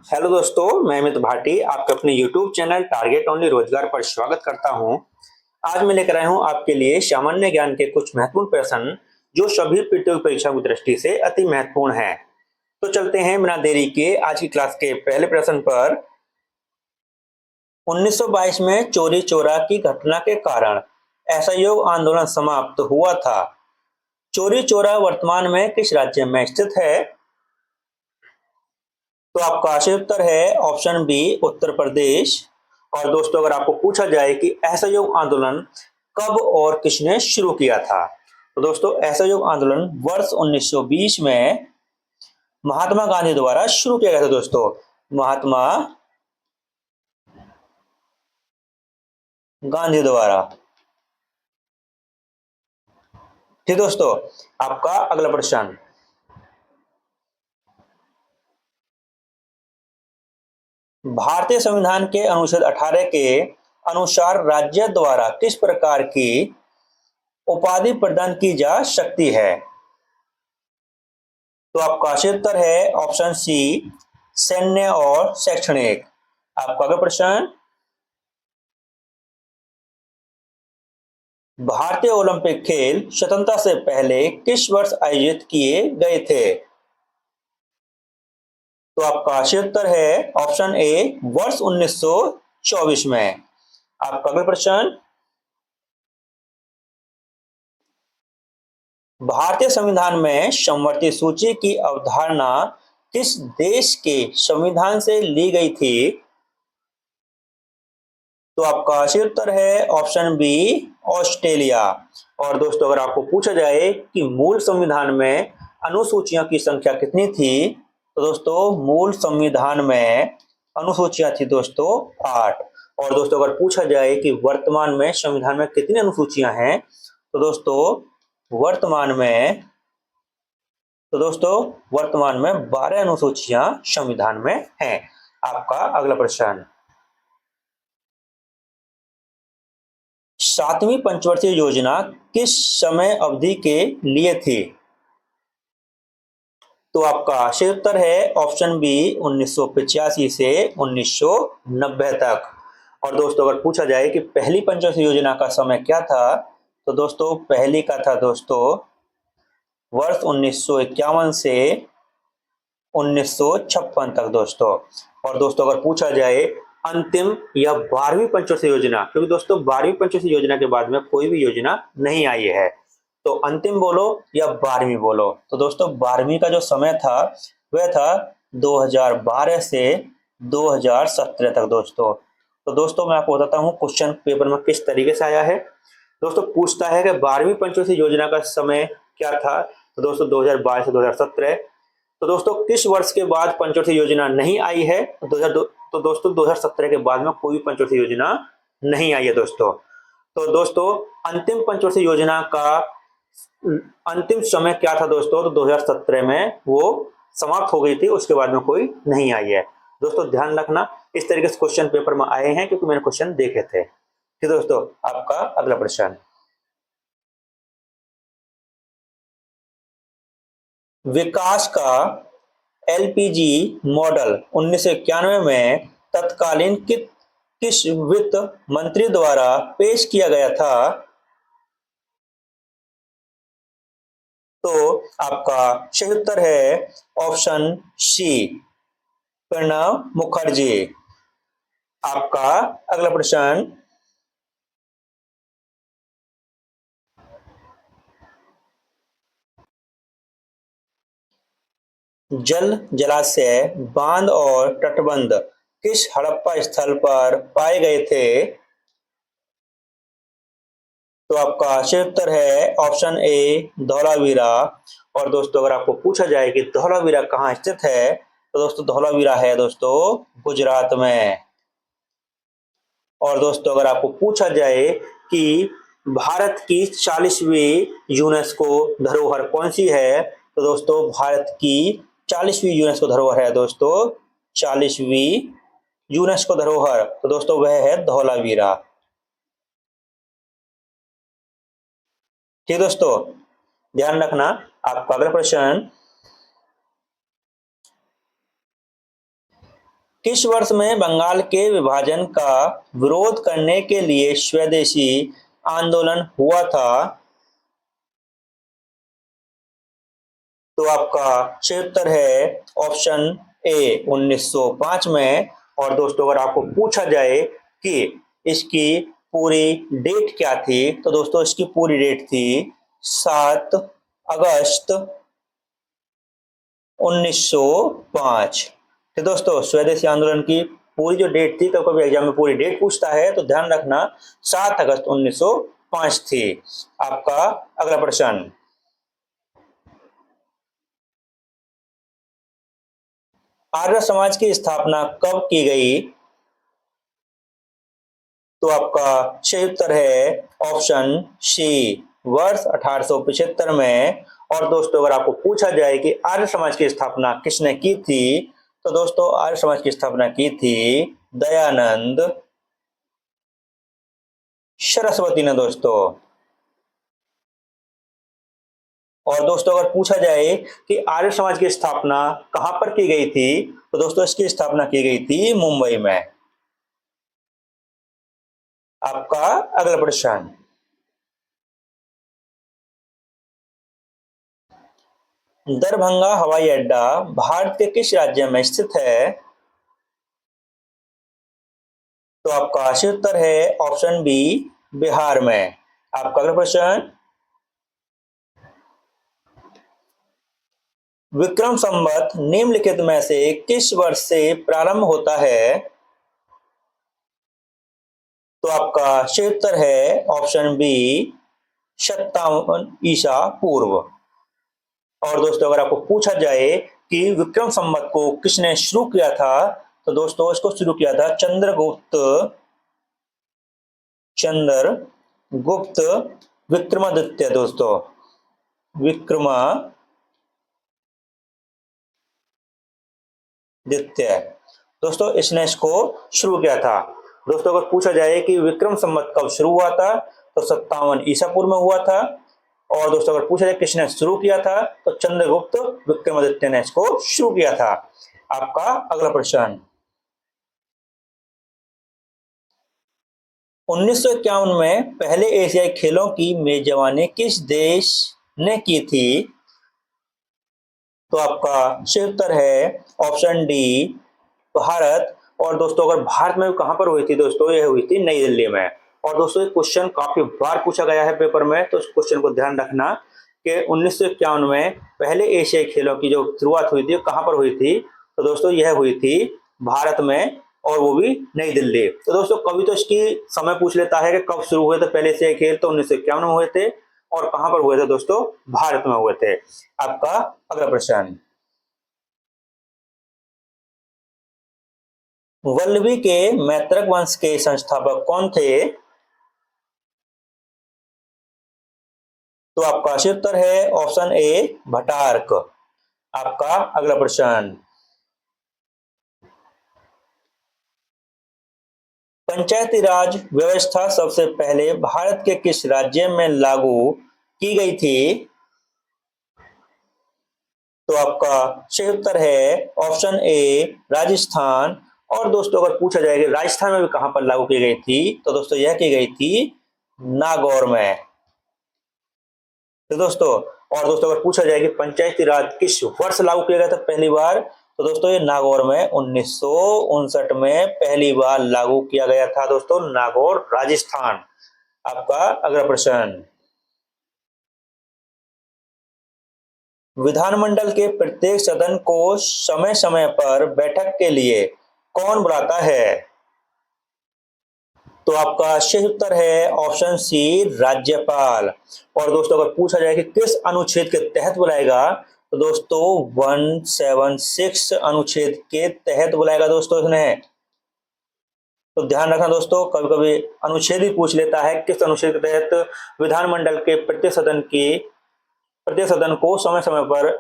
Hello दोस्तों, मैं अमित भाटी आपके अपने YouTube चैनल टारगेट ओनली रोजगार पर स्वागत करता हूं। आज मैं लेकर आया हूं आपके लिए सामान्य ज्ञान के कुछ महत्वपूर्ण प्रश्न जो सभी प्रतियोगी परीक्षा की दृष्टि से अति महत्वपूर्ण हैं। तो चलते हैं बिना देरी के आज की क्लास के पहले प्रश्न पर। 1922 में चोरी चोरा की घटना के कारण असहयोग आंदोलन समाप्त हुआ था। चोरी चोरा वर्तमान में किस राज्य में स्थित है? तो आपका सही उत्तर है ऑप्शन बी, उत्तर प्रदेश। और दोस्तों, अगर आपको पूछा जाए कि असहयोग आंदोलन कब और किसने शुरू किया था, तो दोस्तों असहयोग आंदोलन वर्ष 1920 में महात्मा गांधी द्वारा शुरू किया गया था। दोस्तों, महात्मा गांधी द्वारा। ठीक दोस्तों, आपका अगला प्रश्न। भारतीय संविधान के अनुच्छेद 18 के अनुसार राज्य द्वारा किस प्रकार की उपाधि प्रदान की जा सकती है? तो आपका सही उत्तर है ऑप्शन सी, सैन्य और शैक्षणिक। आपका अगला प्रश्न। भारतीय ओलंपिक खेल स्वतंत्रता से पहले किस वर्ष आयोजित किए गए थे? तो आपका सही उत्तर है ऑप्शन ए, वर्ष 1924 में। आपका अगला प्रश्न। भारतीय संविधान में समवर्ती सूची की अवधारणा किस देश के संविधान से ली गई थी? तो आपका सही उत्तर है ऑप्शन बी, ऑस्ट्रेलिया। और दोस्तों, अगर आपको पूछा जाए कि मूल संविधान में अनुसूचियों की संख्या कितनी थी, तो दोस्तों मूल संविधान में अनुसूचियां थी दोस्तों 8। और दोस्तों, अगर पूछा जाए कि वर्तमान में संविधान में कितनी अनुसूचियां हैं, तो वर्तमान में वर्तमान में 12 अनुसूचियां संविधान में हैं। आपका अगला प्रश्न। सातवीं पंचवर्षीय योजना किस समय अवधि के लिए थी? तो आपका सही उत्तर है ऑप्शन बी, 1985 से 1990 तक। और दोस्तों, अगर पूछा जाए कि पहली पंचवर्षीय योजना का समय क्या था, तो दोस्तों पहली का था वर्ष 1951 से 1956 तक दोस्तों। और दोस्तों, अगर पूछा जाए अंतिम या 12वीं पंचवर्षीय योजना, क्योंकि दोस्तों 12वीं पंचवर्षीय योजना के बाद में कोई भी योजना नहीं आई है, तो अंतिम बोलो या 12वीं बोलो, तो दोस्तों 12वीं का जो समय था वह था 2012 से 2017 तक दोस्तों। तो दोस्तों, मैं आपको बताता हूँ क्वेश्चन पेपर में किस तरीके से आया है। दोस्तों पूछता है कि 12वीं पंचवर्षीय योजना का समय क्या था, तो दोस्तों 2012 से 2017। तो दोस्तों किस वर्ष के बाद पंचवर्षीय योजना नहीं आई है, तो 2002, तो दोस्तों 2017 के बाद में कोई पंचवर्षीय योजना नहीं आई है दोस्तों। तो दोस्तों अंतिम पंचवर्षीय योजना का अंतिम समय क्या था दोस्तों, तो 2017 में वो समाप्त हो गई थी, उसके बाद में कोई नहीं आई है। दोस्तों ध्यान रखना, इस तरीके से क्वेश्चन पेपर में आए हैं क्योंकि मैंने क्वेश्चन देखे थे। ठीक दोस्तों, आपका अगला प्रश्न। विकास का एलपीजी मॉडल 1991 में तत्कालीन किस वित्त मंत्री द्वारा पेश किया गया था? तो आपका सही उत्तर है ऑप्शन सी, प्रणब मुखर्जी। आपका अगला प्रश्न। जल जलाशय, बांध और तटबंध किस हड़प्पा स्थल पर पाए गए थे? तो आपका सही उत्तर है ऑप्शन ए, धौलावीरा। और दोस्तों, अगर आपको पूछा जाए कि धौलावीरा कहाँ स्थित है, तो दोस्तों धौलावीरा है दोस्तों गुजरात में। और दोस्तों, अगर आपको पूछा जाए कि भारत की 40वीं यूनेस्को धरोहर कौन सी है, तो दोस्तों भारत की 40वीं यूनेस्को धरोहर है दोस्तों 40वीं यूनेस्को धरोहर, तो दोस्तों वह है धौलावीरा। ठीक दोस्तों, ध्यान रखना। आपका अगला प्रश्न। किस वर्ष में बंगाल के विभाजन का विरोध करने के लिए स्वदेशी आंदोलन हुआ था? तो आपका सही उत्तर है ऑप्शन ए 1905 में। और दोस्तों अगर आपको पूछा जाए कि इसकी पूरी डेट क्या थी, तो दोस्तों इसकी पूरी डेट थी 7 अगस्त 1905। तो दोस्तों स्वदेशी आंदोलन की पूरी जो डेट थी, तो कभी एग्जाम में पूरी डेट पूछता है तो ध्यान रखना 7 अगस्त 1905 थी। आपका अगला प्रश्न, आर्य समाज की स्थापना कब की गई? तो आपका सही उत्तर है ऑप्शन सी वर्ष 1875 में। और दोस्तों अगर आपको पूछा जाए कि आर्य समाज की स्थापना किसने की थी, तो दोस्तों आर्य समाज की स्थापना की थी दयानंद सरस्वती ने दोस्तों। और दोस्तों अगर पूछा जाए कि आर्य समाज की स्थापना कहां पर की गई थी, तो दोस्तों इसकी स्थापना की गई थी मुंबई में। आपका अगला प्रश्न, दरभंगा हवाई अड्डा भारत के किस राज्य में स्थित है? तो आपका सही उत्तर है ऑप्शन बी बिहार में। आपका अगला प्रश्न, विक्रम संवत निम्नलिखित में से किस वर्ष से प्रारंभ होता है? तो आपका सही उत्तर है ऑप्शन बी 57 ईसा पूर्व। और दोस्तों अगर आपको पूछा जाए कि विक्रम संवत को किसने शुरू किया था, तो दोस्तों इसको शुरू किया था चंद्रगुप्त विक्रमादित्य दोस्तों, विक्रमादित्य। दोस्तों इसने इसको शुरू किया था। दोस्तों अगर पूछा जाए कि विक्रम संवत कब शुरू हुआ था, तो 57 ईसा पूर्व में हुआ था। और दोस्तों अगर पूछा जाए किसने शुरू किया था, तो चंद्रगुप्त विक्रमादित्य ने इसको शुरू किया था। आपका अगला प्रश्न, 1951 में पहले एशियाई खेलों की मेजबानी किस देश ने की थी? तो आपका सही उत्तर है ऑप्शन डी भारत। और दोस्तों अगर भारत में कहां पर हुई थी, दोस्तों यह हुई थी नई दिल्ली में। और दोस्तों ये क्वेश्चन काफी बार पूछा गया है पेपर में, तो इस क्वेश्चन को ध्यान रखना कि 1951 में पहले एशियाई खेलों की जो शुरुआत हुई थी कहां पर हुई थी, तो दोस्तों यह हुई थी भारत में, और वो भी नई दिल्ली। तो दोस्तों कभी तो इसकी समय पूछ लेता है कि कब शुरू हुए थे पहले एशियाई खेल, तो 1951 में हुए थे। और कहां पर हुए थे दोस्तों, भारत में हुए थे। आपका अगला प्रश्न, वल्लभी के मैत्रक वंश के संस्थापक कौन थे? तो आपका सही उत्तर है ऑप्शन ए भटार्क। आपका अगला प्रश्न, पंचायती राज व्यवस्था सबसे पहले भारत के किस राज्य में लागू की गई थी? तो आपका सही उत्तर है ऑप्शन ए राजस्थान। और दोस्तों अगर पूछा जाए कि राजस्थान में भी कहां पर लागू की गई थी, तो दोस्तों यह की गई थी नागौर में। तो दोस्तों, और दोस्तों अगर पूछा जाए कि पंचायती राज किस वर्ष लागू किया गया था पहली बार, तो दोस्तों ये नागौर में 1959 में पहली बार लागू किया गया था दोस्तों, नागौर राजस्थान। आपका अगला प्रश्न, विधानमंडल के प्रत्येक सदन को समय समय पर बैठक के लिए कौन बुलाता है? तो आपका सही उत्तर है ऑप्शन सी राज्यपाल। और दोस्तों अगर पूछा जाए कि किस अनुच्छेद के तहत बुलाएगा, तो दोस्तों 176 अनुच्छेद के तहत बुलाएगा दोस्तों इसने। तो ध्यान रखना दोस्तों, कभी कभी अनुच्छेद ही पूछ लेता है किस अनुच्छेद के तहत विधानमंडल के प्रत्येक सदन को समय समय पर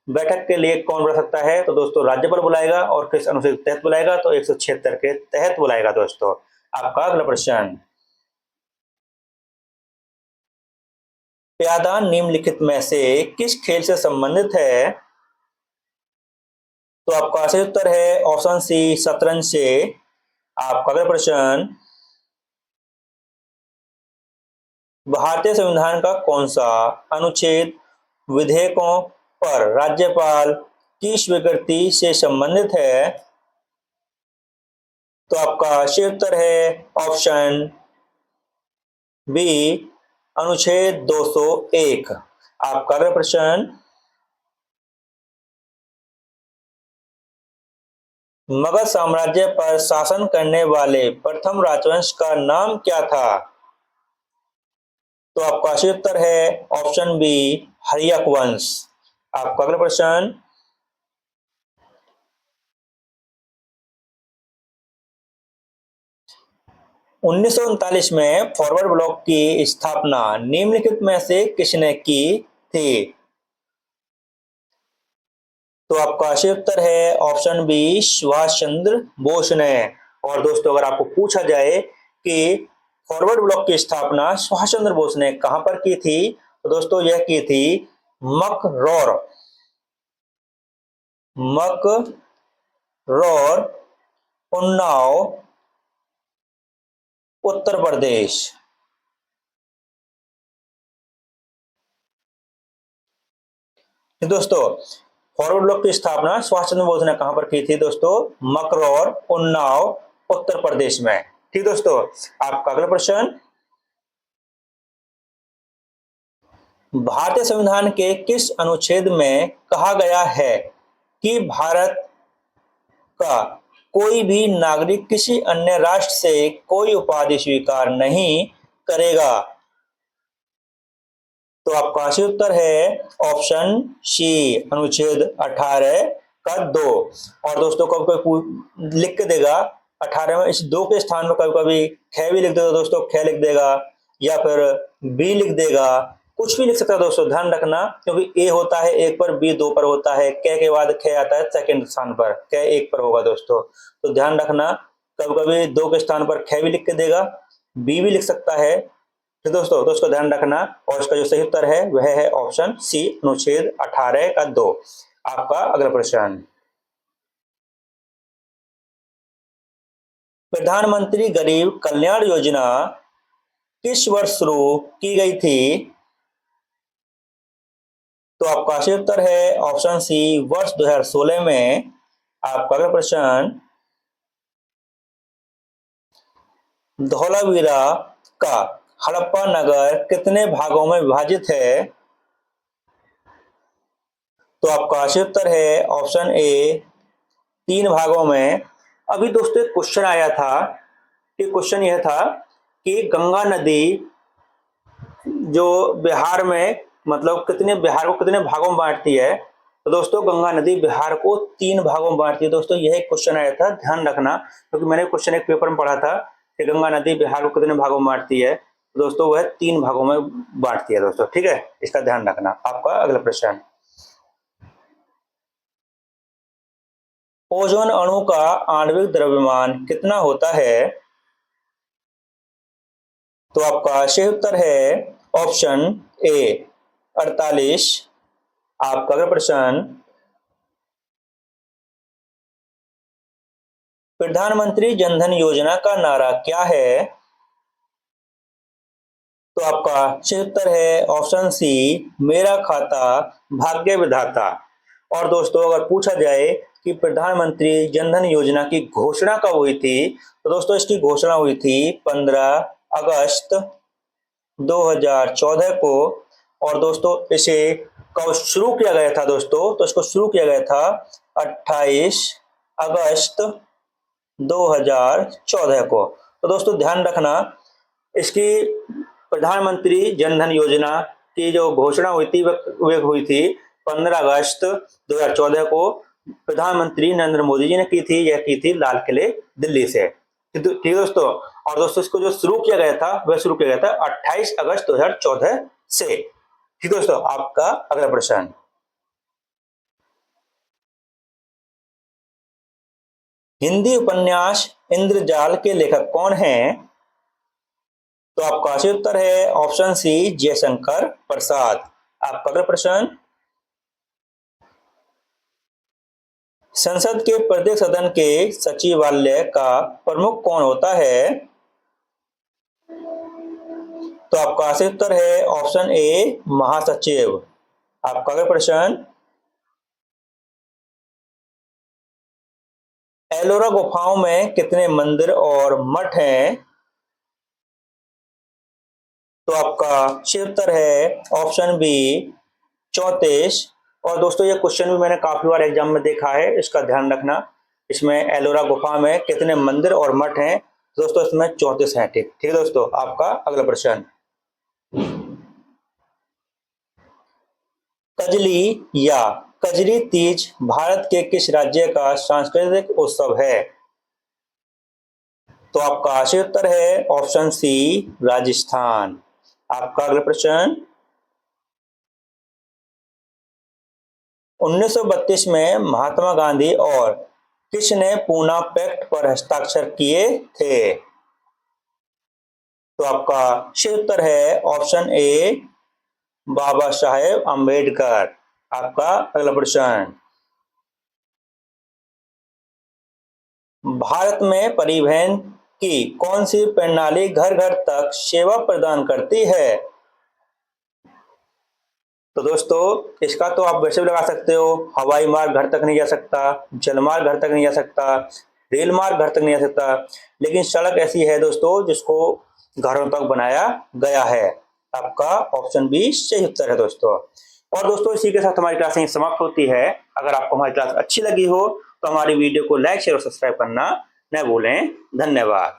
बैठक के लिए कौन बुला सकता है, तो दोस्तों राज्यपाल बुलाएगा। और किस अनुच्छेद के तहत बुलाएगा, तो 176 के तहत बुलाएगा दोस्तों। आपका अगला प्रश्न, प्यादान निम्नलिखित में से किस खेल से संबंधित है? तो आपका सही उत्तर है ऑप्शन सी, शतरंज से। आपका अगला प्रश्न, भारतीय संविधान का कौन सा अनुच्छेद विधेयकों पर राज्यपाल की स्वीकृति से संबंधित है? तो आपका सही उत्तर है ऑप्शन बी, अनुच्छेद 201। आपका अगला प्रश्न, मगध साम्राज्य पर शासन करने वाले प्रथम राजवंश का नाम क्या था? तो आपका सही उत्तर है ऑप्शन बी, हर्यक वंश। आपका अगला प्रश्न, 1939 में फॉरवर्ड ब्लॉक की स्थापना निम्नलिखित में से किसने की थी? तो आपका सही उत्तर है ऑप्शन बी, सुभाष चंद्र बोस ने। और दोस्तों अगर आपको पूछा जाए कि फॉरवर्ड ब्लॉक की स्थापना सुभाष चंद्र बोस ने कहां पर की थी, तो दोस्तों यह की थी मकरौर, मकरौर, उन्नाव, उत्तर प्रदेश। दोस्तों फॉरवर्ड ब्लॉक की स्थापना सुभाष चंद्र बोस ने कहां पर की थी दोस्तों? मकरौर, उन्नाव, उत्तर प्रदेश में। ठीक दोस्तों, आपका अगला प्रश्न, भारतीय संविधान के किस अनुच्छेद में कहा गया है कि भारत का कोई भी नागरिक किसी अन्य राष्ट्र से कोई उपाधि स्वीकार नहीं करेगा? तो आपका सही उत्तर है ऑप्शन सी, अनुच्छेद 18 का 2। और दोस्तों कभी कोई लिख के देगा 18 में इस 2 के स्थान पर कभी कभी ख भी लिख देगा दोस्तों, ख लिख देगा, या फिर बी लिख देगा, कुछ भी लिख सकता है दोस्तों, ध्यान रखना, क्योंकि ए होता है 1 पर, बी 2 पर होता है, क के बाद ख आता है सेकंड स्थान पर, क 1 पर होगा दोस्तों। तो ध्यान रखना, कभी कभी 2 के स्थान पर ख भी लिख के देगा, बी भी लिख सकता है। तो दोस्तों ध्यान रखना, और इसका जो सही उत्तर है वह है ऑप्शन सी, अनुच्छेद 18 का 2। आपका अगला प्रश्न, प्रधानमंत्री गरीब कल्याण योजना किस वर्ष शुरू की गई थी? तो आपका सही उत्तर है ऑप्शन सी, वर्ष 2016 में। आपका अगला प्रश्न, धौलावीरा का हड़प्पा नगर कितने भागों में विभाजित है? तो आपका सही उत्तर है ऑप्शन ए, 3 भागों में। अभी दोस्तों एक क्वेश्चन आया था, कि क्वेश्चन यह था कि गंगा नदी जो बिहार में, मतलब बिहार को कितने भागों में बांटती है? तो दोस्तों गंगा नदी बिहार को 3 भागों में बांटती है दोस्तों, यह एक क्वेश्चन आया था, ध्यान रखना, क्योंकि मैंने क्वेश्चन एक पेपर में पढ़ा था कि गंगा नदी बिहार को कितने भागों में बांटती है, तो दोस्तों वह 3 भागों में बांटती है दोस्तों, ठीक है, इसका ध्यान रखना। आपका अगला प्रश्न, ओजोन अणु का आणविक द्रव्यमान कितना होता है? तो आपका सही उत्तर है ऑप्शन ए, 48। आपका अगला प्रश्न, प्रधानमंत्री जनधन योजना का नारा क्या है? तो आपका सही उत्तर है ऑप्शन सी, मेरा खाता भाग्य विधाता। और दोस्तों अगर पूछा जाए कि प्रधानमंत्री जनधन योजना की घोषणा कब हुई थी, तो दोस्तों इसकी घोषणा हुई थी 15 अगस्त 2014 को। और दोस्तों इसे कब शुरू किया गया था दोस्तों? तो इसको शुरू किया गया था 28 अगस्त 2014 को। तो दोस्तों ध्यान रखना, इसकी प्रधानमंत्री जनधन योजना की जो घोषणा हुई थी वह हुई थी 15 अगस्त 2014 को, प्रधानमंत्री नरेंद्र मोदी जी ने की थी, यह की थी लाल किले दिल्ली से। ठीक है दोस्तों, और दोस्तों इसको जो शुरू किया गया था वह शुरू किया गया था 28 अगस्त 2014 से। ठीक दोस्तों, आपका अगला प्रश्न, हिंदी उपन्यास इंद्रजाल के लेखक कौन हैं? तो आपका सही उत्तर है ऑप्शन सी, जयशंकर प्रसाद। आपका अगला प्रश्न, संसद के प्रत्येक सदन के सचिवालय का प्रमुख कौन होता है? तो आपका सही उत्तर है ऑप्शन ए महासचिव। आपका अगला प्रश्न, एलोरा गुफाओं में कितने मंदिर और मठ हैं? तो आपका सही उत्तर है ऑप्शन बी 34। और दोस्तों ये क्वेश्चन भी मैंने काफी बार एग्जाम में देखा है, इसका ध्यान रखना। इसमें एलोरा गुफा में कितने मंदिर और मठ हैं? दोस्तों इसमें 34 हैं। ठीक ठीक है दोस्तों, आपका अगला प्रश्न, कजली या कजरी तीज भारत के किस राज्य का सांस्कृतिक उत्सव है? तो आपका सही उत्तर है ऑप्शन सी राजस्थान। आपका अगला प्रश्न, 1932 में महात्मा गांधी और किसने पूना पैक्ट पर हस्ताक्षर किए थे? तो आपका सही उत्तर है ऑप्शन ए बाबा साहेब अम्बेडकर। आपका अगला प्रश्न, भारत में परिवहन की कौन सी प्रणाली घर घर तक सेवा प्रदान करती है? तो दोस्तों इसका तो आप वैसे भी लगा सकते हो, हवाई मार्ग घर तक नहीं जा सकता, जल मार्ग घर तक नहीं जा सकता, रेल मार्ग घर तक नहीं जा सकता, लेकिन सड़क ऐसी है दोस्तों जिसको घरों तक बनाया गया है। आपका ऑप्शन बी सही उत्तर है दोस्तों। और दोस्तों इसी के साथ हमारी क्लास यहीं समाप्त होती है। अगर आपको हमारी क्लास अच्छी लगी हो तो हमारी वीडियो को लाइक शेयर और सब्सक्राइब करना न भूलें। धन्यवाद।